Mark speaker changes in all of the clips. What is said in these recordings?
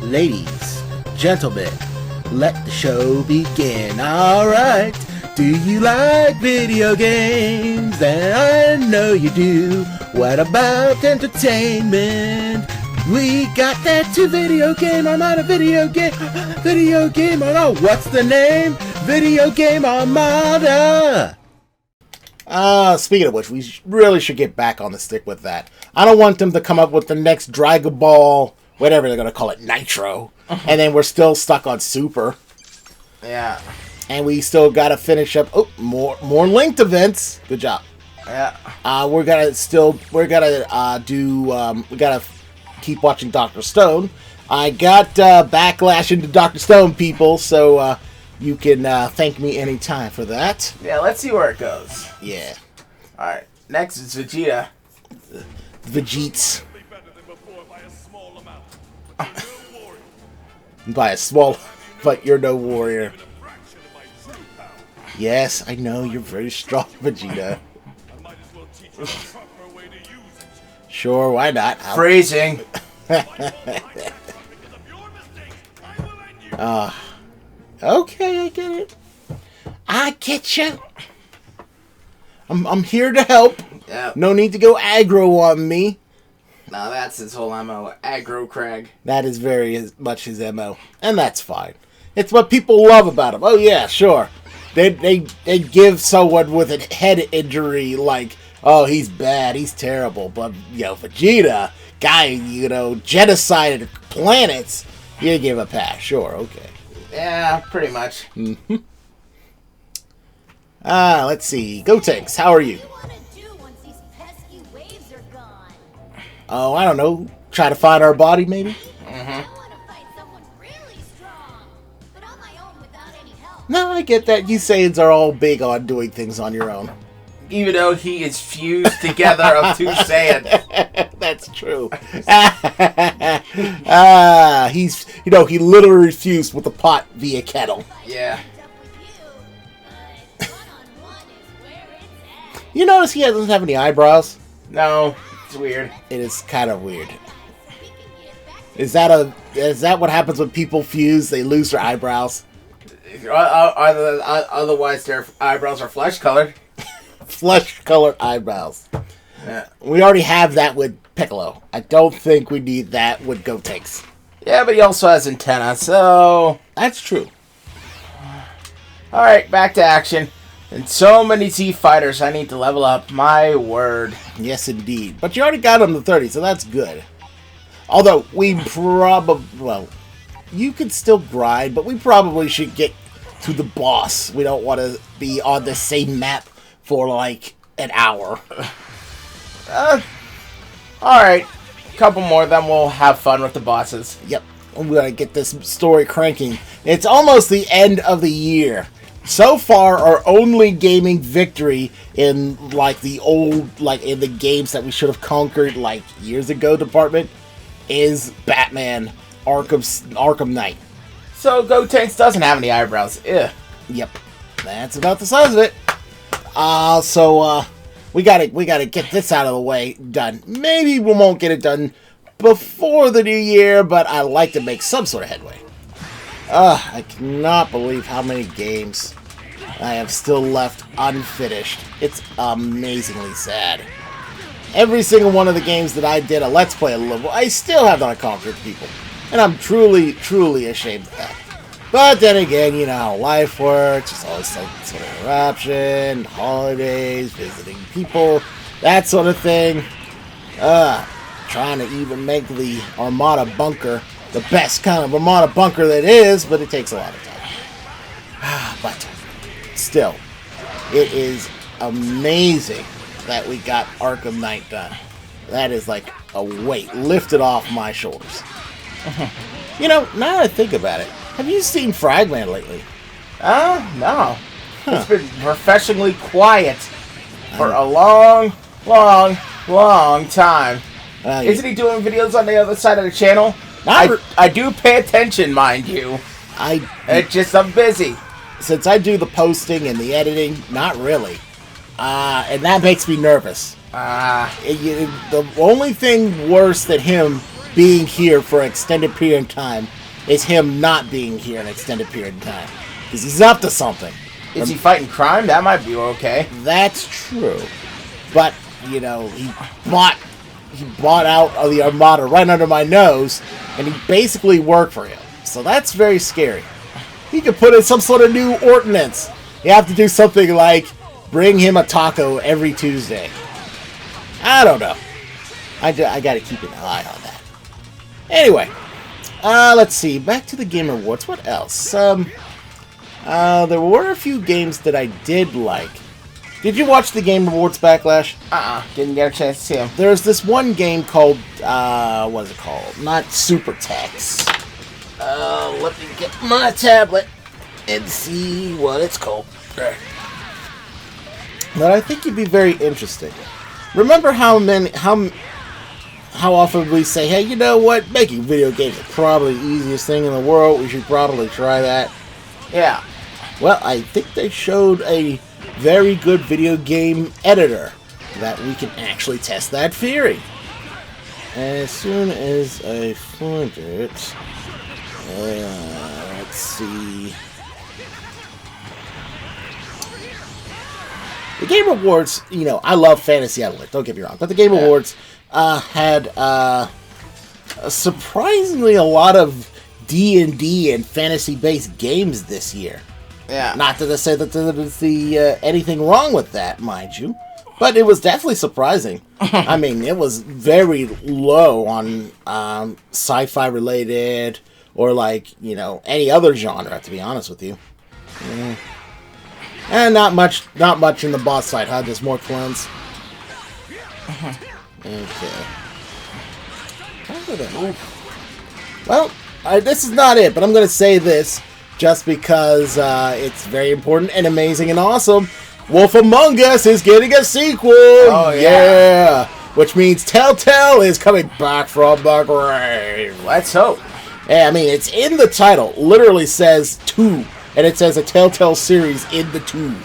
Speaker 1: Ladies, gentlemen, let the show begin. Alright, do you like video games? And I know you do. What about entertainment? We got that too. Video game, I'm on a video game. Video game, oh, what's the name? Video Game Armada. Speaking of which, we really should get back on the stick with that. I don't want them to come up with the next Dragon Ball, whatever they're going to call it, Nitro. And then we're still stuck on Super.
Speaker 2: Yeah.
Speaker 1: And we still got to finish up, more linked events. Good job.
Speaker 2: Yeah.
Speaker 1: We got to keep watching Dr. Stone. I got Backlash into Dr. Stone, people, so you can thank me anytime for that.
Speaker 2: Yeah, let's see where it goes.
Speaker 1: Yeah.
Speaker 2: Alright, next is Vegeta.
Speaker 1: Vegeets. By a small, but you're no warrior. Yes, I know, you're very strong, Vegeta. Sure, why not?
Speaker 2: Phrasing.
Speaker 1: Okay, I get it. I get you. I'm here to help.
Speaker 2: Yep.
Speaker 1: No need to go aggro on me.
Speaker 2: Now that's his whole MO, aggro Craig.
Speaker 1: That is very much his MO, and that's fine. It's what people love about him. Oh yeah, sure. They give someone with a head injury like, oh, he's bad, he's terrible, but Vegeta, guy, genocided planets, you give a pass. Sure, okay.
Speaker 2: Yeah, pretty much.
Speaker 1: Mm-hmm. Let's see. Gotenks, how are you? Oh, I don't know. Try to find our body, maybe?
Speaker 2: Mm-hmm.
Speaker 1: No, I get that. You Saiyans are all big on doing things on your own.
Speaker 2: Even though he is fused together of two Saiyans.
Speaker 1: That's true. He literally fused with the pot via kettle.
Speaker 2: Yeah.
Speaker 1: You notice he doesn't have any eyebrows?
Speaker 2: No, it's weird.
Speaker 1: It is kind of weird. Is that what happens when people fuse? They lose their eyebrows?
Speaker 2: Otherwise, their eyebrows are flesh-colored.
Speaker 1: Flesh-colored eyebrows.
Speaker 2: Yeah.
Speaker 1: We already have that with Piccolo. I don't think we need that with Gotenks.
Speaker 2: Yeah, but he also has antenna, so...
Speaker 1: That's true.
Speaker 2: Alright, back to action. And so many Z fighters I need to level up. My word.
Speaker 1: Yes, indeed. But you already got them to 30, so that's good. Although, we probably... Well, you could still grind, but we probably should get to the boss. We don't want to be on the same map for, like, an hour.
Speaker 2: Alright. Couple more, then we'll have fun with the bosses.
Speaker 1: Yep. I'm going to get this story cranking. It's almost the end of the year. So far, our only gaming victory in, like, the old, like, in the games that we should have conquered, like, years ago department is Batman Arkham Knight.
Speaker 2: So, Gotenks doesn't have any eyebrows. Ugh.
Speaker 1: Yep. That's about the size of it. We gotta get this out of the way, done. Maybe we won't get it done before the new year, but I like to make some sort of headway. I cannot believe how many games I have still left unfinished. It's amazingly sad. Every single one of the games that I did a Let's Play level, I still have not conquered people. And I'm truly, truly ashamed of that. But then again, you know how life works. There's always some sort of interruption, holidays, visiting people, that sort of thing. Trying to even make the Armada bunker the best kind of Armada bunker that is, but it takes a lot of time. But still, it is amazing that we got Arkham Knight done. That is like a weight lifted off my shoulders. Now that I think about it, have you seen Fragman lately?
Speaker 2: No. It's been professionally quiet for a long time. Isn't he doing videos on the other side of the channel? I do pay attention, mind you. It's just I'm busy.
Speaker 1: Since I do the posting and the editing, not really. And that makes me nervous. The only thing worse than him being here for an extended period of time is him not being here an extended period of time. Because he's up to something.
Speaker 2: Is he fighting crime? That might be okay.
Speaker 1: That's true. But, you know, he bought out of the Armada right under my nose, and he basically worked for him. So that's very scary. He could put in some sort of new ordinance. You have to do something like bring him a taco every Tuesday. I don't know. I got to keep an eye on that. Anyway, let's see. Back to the Game Awards. What else? There were a few games that I did like. Did you watch the Game Awards Backlash?
Speaker 2: Didn't get a chance to see them.
Speaker 1: There's this one game called, what is it called? Not Super Tex. Let me get my tablet and see what it's called. But I think it'd be very interesting. Remember how often we say, hey, you know what? Making video games is probably the easiest thing in the world. We should probably try that.
Speaker 2: Yeah.
Speaker 1: Well, I think they showed a very good video game editor that we can actually test that theory. As soon as I find it, let's see. The Game Awards, you know, I love Fantasy Adelaide, don't get me wrong, but the Game Awards had surprisingly a lot of D&D and fantasy-based games this year.
Speaker 2: Yeah.
Speaker 1: Not to say that there was anything wrong with that, mind you, but it was definitely surprising. I mean, it was very low on sci-fi related or like, you know, any other genre, to be honest with you. And not much in the boss fight, huh? Just more clones. Okay. Well, this is not it, but I'm going to say this just because it's very important and amazing and awesome. Wolf Among Us is getting a sequel!
Speaker 2: Oh, yeah.
Speaker 1: Which means Telltale is coming back from the grave.
Speaker 2: Let's hope.
Speaker 1: Yeah, I mean, it's in the title. Literally says 2. And it says a Telltale series in the 2.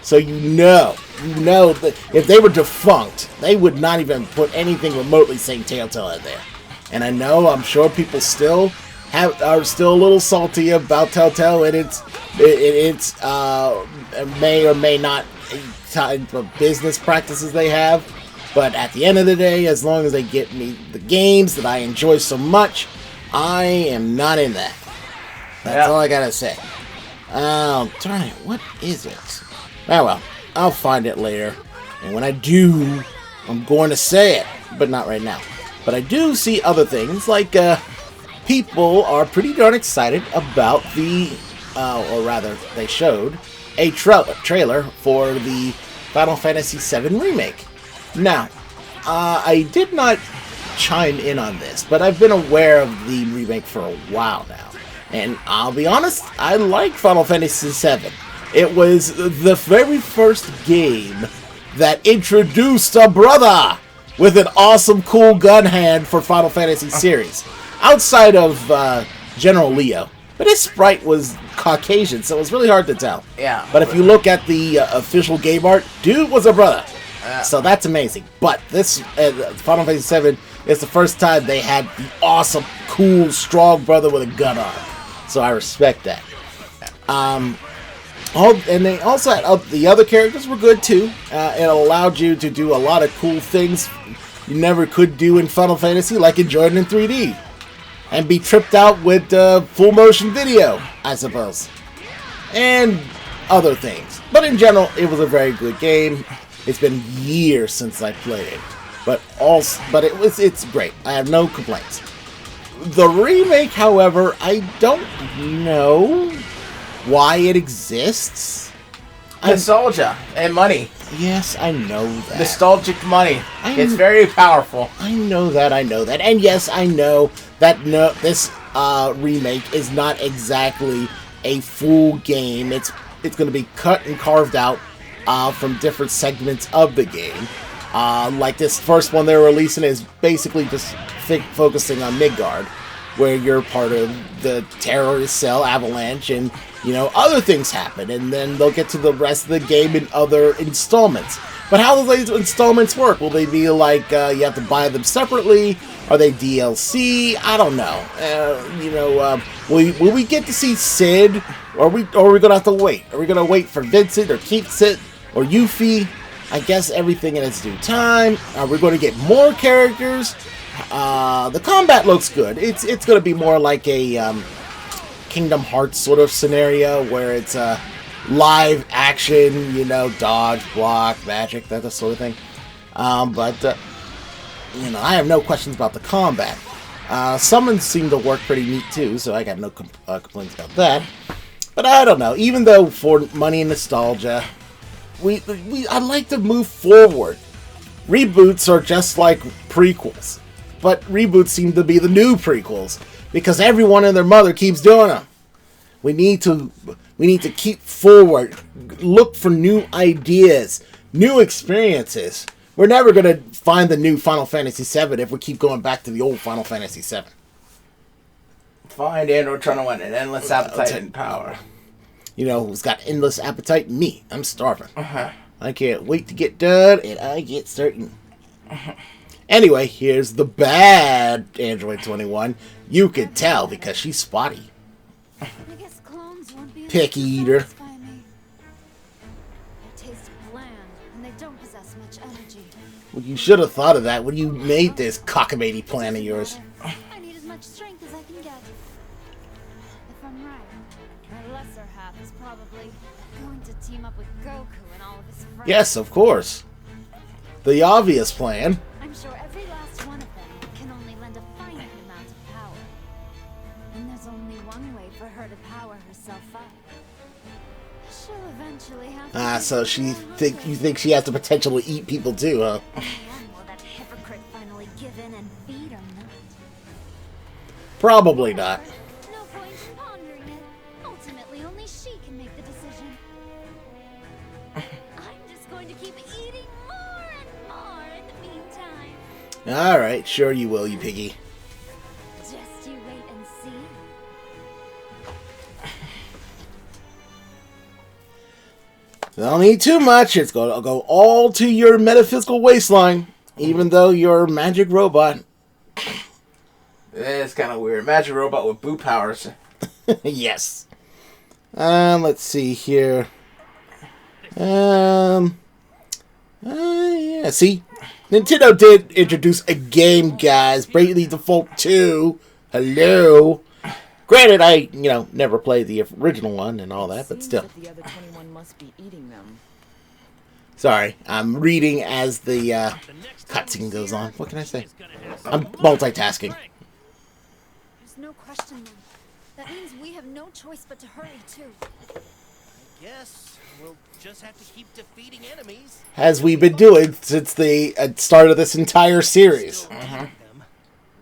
Speaker 1: So you know that if they were defunct, they would not even put anything remotely saying Telltale in there. And I know, I'm sure people still are still a little salty about Telltale and its may or may not type of business practices they have. But at the end of the day, as long as they get me the games that I enjoy so much, I am not in that. That's all I gotta say. Darn it, what is it? Oh well, I'll find it later. And when I do, I'm going to say it. But not right now. But I do see other things, like people are pretty darn excited about or rather, they showed a trailer for the Final Fantasy VII Remake. Now, I did not chime in on this, but I've been aware of the remake for a while now. And I'll be honest, I like Final Fantasy VII. It was the very first game that introduced a brother with an awesome, cool gun hand for Final Fantasy series. Outside of General Leo. But his sprite was Caucasian, so it was really hard to tell.
Speaker 2: Yeah.
Speaker 1: But if you look at the official game art, dude was a brother. So that's amazing. But this Final Fantasy VII is the first time they had the awesome, cool, strong brother with a gun arm. So I respect that. And they also had the other characters were good too. It allowed you to do a lot of cool things you never could do in Final Fantasy, like enjoy it in 3D. And be tripped out with full motion video, I suppose. And other things. But in general, it was a very good game. It's been years since I played it. But it's great. I have no complaints. The remake, however, I don't know why it exists.
Speaker 2: Nostalgia and money.
Speaker 1: Yes, I know that.
Speaker 2: Nostalgic money. It's very powerful.
Speaker 1: I know that. And yes, I know that this remake is not exactly a full game. It's going to be cut and carved out from different segments of the game. Like this first one they're releasing is basically just focusing on Midgard, where you're part of the terrorist cell Avalanche, and other things happen, and then they'll get to the rest of the game in other installments. But how will these installments work? Will they be like you have to buy them separately? Are they DLC? I don't know. Will we get to see Sid? Or are we gonna have to wait? Are we gonna wait for Vincent or Keith Sid or Yuffie? I guess everything in its due time. Are we going to get more characters? The combat looks good. It's going to be more like a Kingdom Hearts sort of scenario where it's live action, dodge, block, magic, that sort of thing. But I have no questions about the combat. Summons seem to work pretty neat too, so I got no complaints about that. But I don't know. Even though for money and nostalgia, I'd like to move forward. Reboots are just like prequels, but reboots seem to be the new prequels because everyone and their mother keeps doing them. We need to keep forward, look for new ideas, new experiences. We're never gonna find the new Final Fantasy VII if we keep going back to the old Final Fantasy VII.
Speaker 2: Find Android trying to win an endless appetite and power.
Speaker 1: Who's got endless appetite? Me. I'm starving. I can't wait to get done, and I get starting. Anyway, here's the bad Android 21. You can tell because she's spotty.
Speaker 3: I guess clones won't be
Speaker 1: Picky eater.
Speaker 3: They taste bland, and they don't possess much energy.
Speaker 1: Well, you should have thought of that when you made this cockamamie plan of yours.
Speaker 3: I need as much strength as I can get. If I'm right, my lesser half is probably going to team up with Goku and all of his friends.
Speaker 1: Yes, of course. The obvious plan.
Speaker 3: I'm sure every last one of them can only lend a finite amount of power. And there's only one way for her to power herself up. She'll eventually have to
Speaker 1: So you think she has the potential to eat people too, huh?
Speaker 3: And will that hypocrite finally give in and feed or not?
Speaker 1: Probably not.
Speaker 3: No point in pondering it. Ultimately, only she can make the decision. I'm just going to keep eating more and more in the meantime.
Speaker 1: Alright, sure you will, you piggy.
Speaker 3: Just you wait and see.
Speaker 1: Don't eat too much. It's going to go all to your metaphysical waistline, even though you're a magic robot.
Speaker 2: It's kind of weird. Magic robot with boo powers.
Speaker 1: Yes. Let's see here. Yeah, see? Nintendo did introduce a game, guys. Bravely Default 2. Hello. Granted, I, never played the original one and all that, but still.
Speaker 4: That the other 21 must be eating them.
Speaker 1: Sorry, I'm reading as the cutscene goes on. What can I say? I'm multitasking.
Speaker 3: There's no question then. That means we have no choice but to hurry too.
Speaker 5: I guess we'll just have to keep defeating enemies.
Speaker 1: As we've been doing since the start of this entire series.
Speaker 5: Still beating them.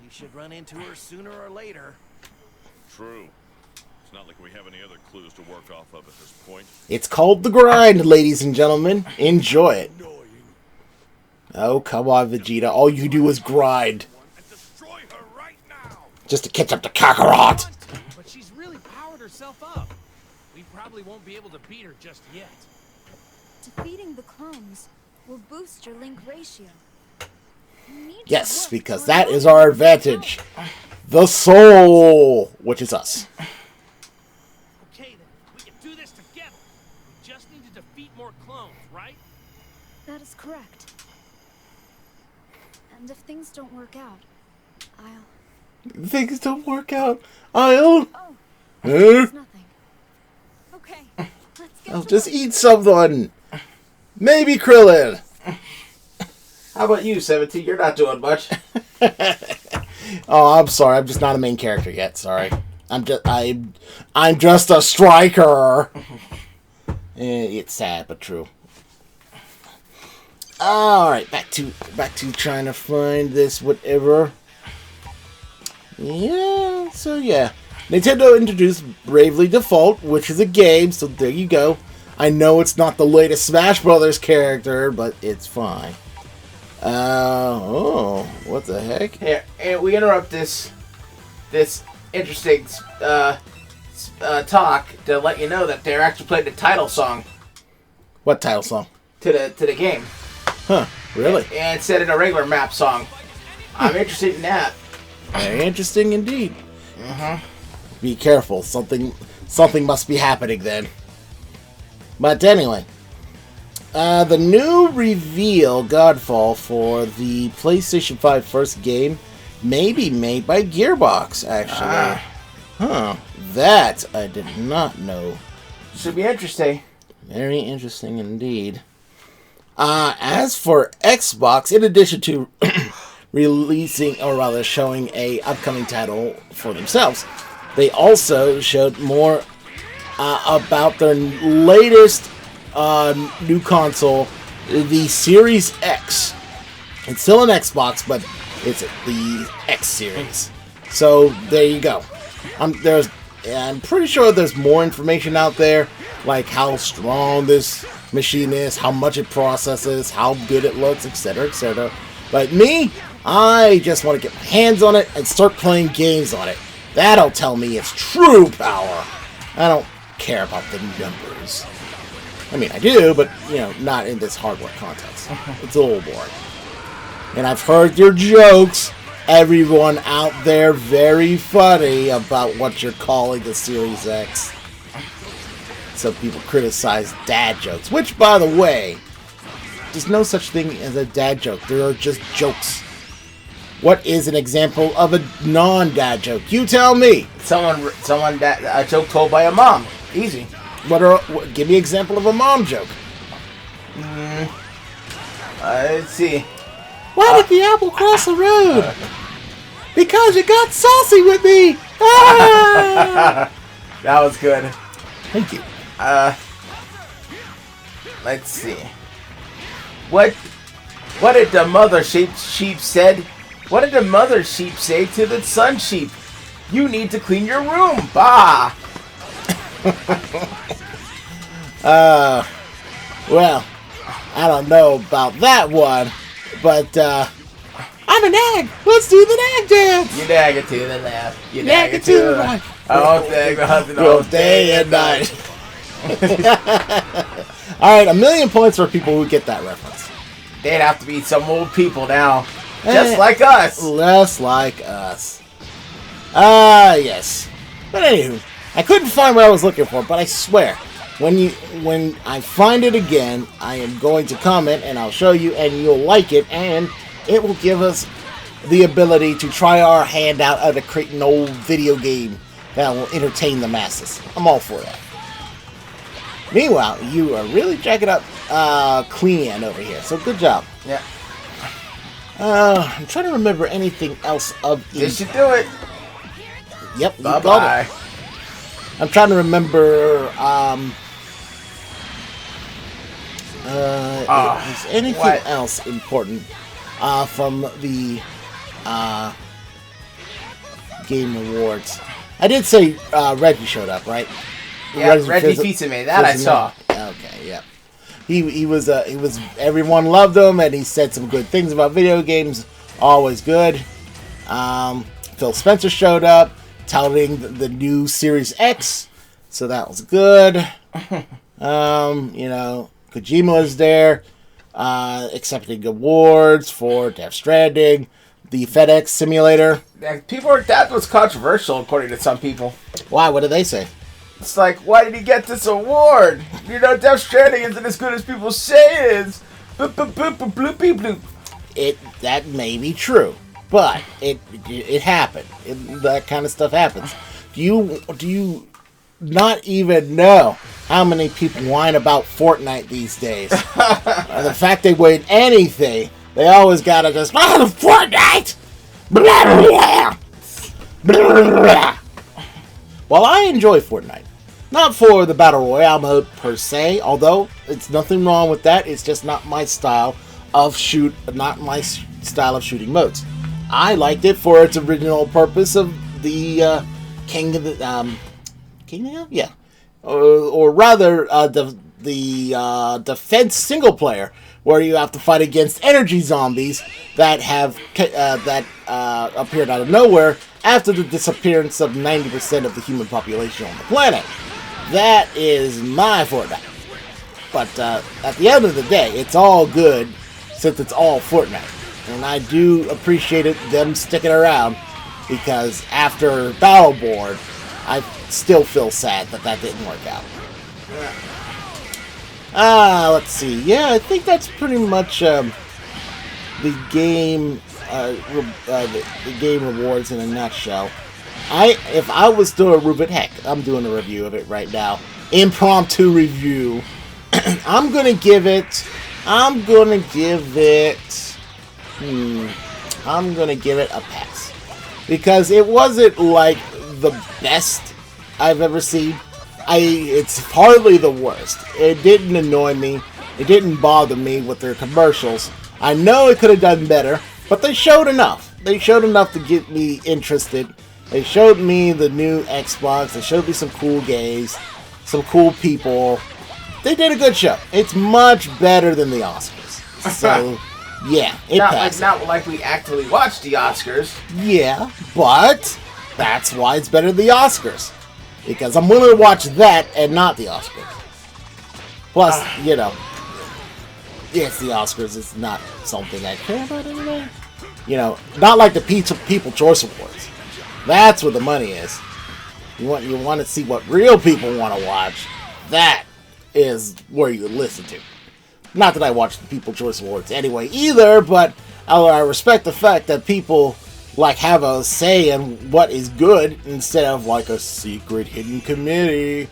Speaker 5: We should run into her sooner or later.
Speaker 6: True. It's not like we have any other clues to work off of at this point.
Speaker 1: It's called the grind, ladies and gentlemen. Enjoy it. Oh, come on, Vegeta. All you do is grind.
Speaker 6: Destroy her right now.
Speaker 1: Just to catch up to Kakarot.
Speaker 7: But she's really powered herself up. We probably won't be able to beat her just yet.
Speaker 3: Defeating the clones will boost your link ratio. You need to
Speaker 1: Yes,
Speaker 3: work
Speaker 1: because
Speaker 3: toward
Speaker 1: that is
Speaker 3: building
Speaker 1: our
Speaker 3: the
Speaker 1: advantage.
Speaker 3: power.
Speaker 1: The soul, which is us.
Speaker 7: Okay then, we can do this together. We just need to defeat more clones, right?
Speaker 3: That is correct. And if things don't work out, I'll...
Speaker 1: Things don't work out. I'll...
Speaker 3: Oh,
Speaker 1: Huh?
Speaker 3: it's nothing. Okay, let's get
Speaker 1: I'll
Speaker 3: to
Speaker 1: just
Speaker 3: work.
Speaker 1: eat someone. Maybe Krillin.
Speaker 2: How about you, 17? You're not doing much.
Speaker 1: Oh, I'm sorry. I'm just not a main character yet. Sorry. I'm just a striker. It's sad but true. All right, back to trying to find this whatever. Yeah. So yeah, Nintendo introduced Bravely Default, which is a game. So there you go. I know it's not the latest Smash Brothers character, but it's fine. Oh, what the heck?
Speaker 2: Here, and we interrupt this interesting talk to let you know that they're actually playing the title song
Speaker 1: What title song?
Speaker 2: to the game.
Speaker 1: Huh, really?
Speaker 2: And set in a regular map song. I'm interested in that.
Speaker 1: Very interesting indeed.
Speaker 2: Mm-hmm.
Speaker 1: Be careful. Something must be happening then. But anyway, the new reveal, Godfall, for the PlayStation 5 first game may be made by Gearbox, actually. Huh. That I did not know.
Speaker 2: Should be interesting.
Speaker 1: Very interesting indeed. As for Xbox, in addition to releasing, or rather showing a upcoming title for themselves, they also showed more about their latest new console, the Series X. It's still an Xbox, but it's the X series. So there you go. I'm pretty sure there's more information out there, like how strong this machine is, how much it processes, how good it looks, etc., etc. But me, I just want to get my hands on it and start playing games on it. That'll tell me its true power. I don't care about the numbers. I mean, I do, but, you know, not in this hardware context. It's a little boring. And I've heard your jokes, everyone out there, very funny about what you're calling the Series X. Some people criticize dad jokes, which, by the way, there's no such thing as a dad joke. There are just jokes. What is an example of a non-dad joke? You tell me.
Speaker 2: Someone that a joke told by a mom. Easy.
Speaker 1: Give me an example of a mom joke.
Speaker 2: Let's see.
Speaker 1: Why did the apple cross the road? Because you got saucy with me. Ah!
Speaker 2: That was good.
Speaker 1: Thank you.
Speaker 2: Let's see. What did the mother sheep said? What did the mother sheep say to the son sheep? You need to clean your room. Bah.
Speaker 1: Well, I don't know about that one, but I'm an egg. Let's do the egg dance.
Speaker 2: You nag it to the left. You
Speaker 1: Nag it to the right.
Speaker 2: I don't think the husband all day and night.
Speaker 1: Alright, 1,000,000 points for people who get that reference.
Speaker 2: They'd have to be some old people now. Just like us.
Speaker 1: Just like us. Yes. But anywho, I couldn't find what I was looking for, but I swear, when I find it again, I am going to comment and I'll show you and you'll like it, and it will give us the ability to try our hand out at creating an old video game that will entertain the masses. I'm all for that. Meanwhile, you are really jacking up Clean over here, so good job.
Speaker 2: Yeah.
Speaker 1: I'm trying to remember anything else of
Speaker 2: This should do it.
Speaker 1: Yep, you
Speaker 2: Bye-bye.
Speaker 1: got it. I'm trying to remember, is anything else important from the Game Awards? I did say Reggie showed up, right?
Speaker 2: Yeah, Reggie Fils-Aimé. That I saw.
Speaker 1: Okay, yeah. He was everyone loved him, and he said some good things about video games. Always good. Phil Spencer showed up, touting the new Series X, so that was good. Kojima was there, accepting awards for Death Stranding, the FedEx simulator.
Speaker 2: That was controversial, according to some people.
Speaker 1: Why? What did they say?
Speaker 2: It's like, why did he get this award? You know, Death Stranding isn't as good as people say it is. Boop, boop, boop, boop, bloopy, bloop.
Speaker 1: That may be true, but it happened. That kind of stuff happens. Do you not even know how many people whine about Fortnite these days? And the fact they win anything, they always gotta just Fortnite. Blah, blah, blah, blah. Well, I enjoy Fortnite. Not for the Battle Royale mode per se, although it's nothing wrong with that. It's just not my style of shooting modes. I liked it for its original purpose of the Kingdom, yeah, or rather the defense single player, where you have to fight against energy zombies that have appeared out of nowhere after the disappearance of 90% of the human population on the planet. That is my Fortnite. But at the end of the day, it's all good since it's all Fortnite. And I do appreciate them sticking around, because after Battleborn, I still feel sad that didn't work out. Let's see. Yeah, I think that's pretty much the game the game rewards in a nutshell. If I was doing a review, heck, I'm doing a review of it right now. Impromptu review. I'm gonna give it a pass, because it wasn't like the best I've ever seen. It's hardly the worst. It didn't annoy me. It didn't bother me with their commercials. I know it could have done better, but they showed enough. They showed enough to get me interested. They showed me the new Xbox. They showed me some cool games, some cool people. They did a good show. It's much better than the Oscars. So, yeah, it passed.
Speaker 2: Not like we actually watched the Oscars.
Speaker 1: Yeah, but that's why it's better than the Oscars. Because I'm willing to watch that and not the Oscars. Plus, you know, it's the Oscars. It's not something I care about anyway. You know, not like the People Choice Awards. That's where the money is. You want to see what real people want to watch. That is where you listen to. Not that I watch the People Choice Awards anyway either, but I respect the fact that people like have a say in what is good instead of like a secret hidden committee.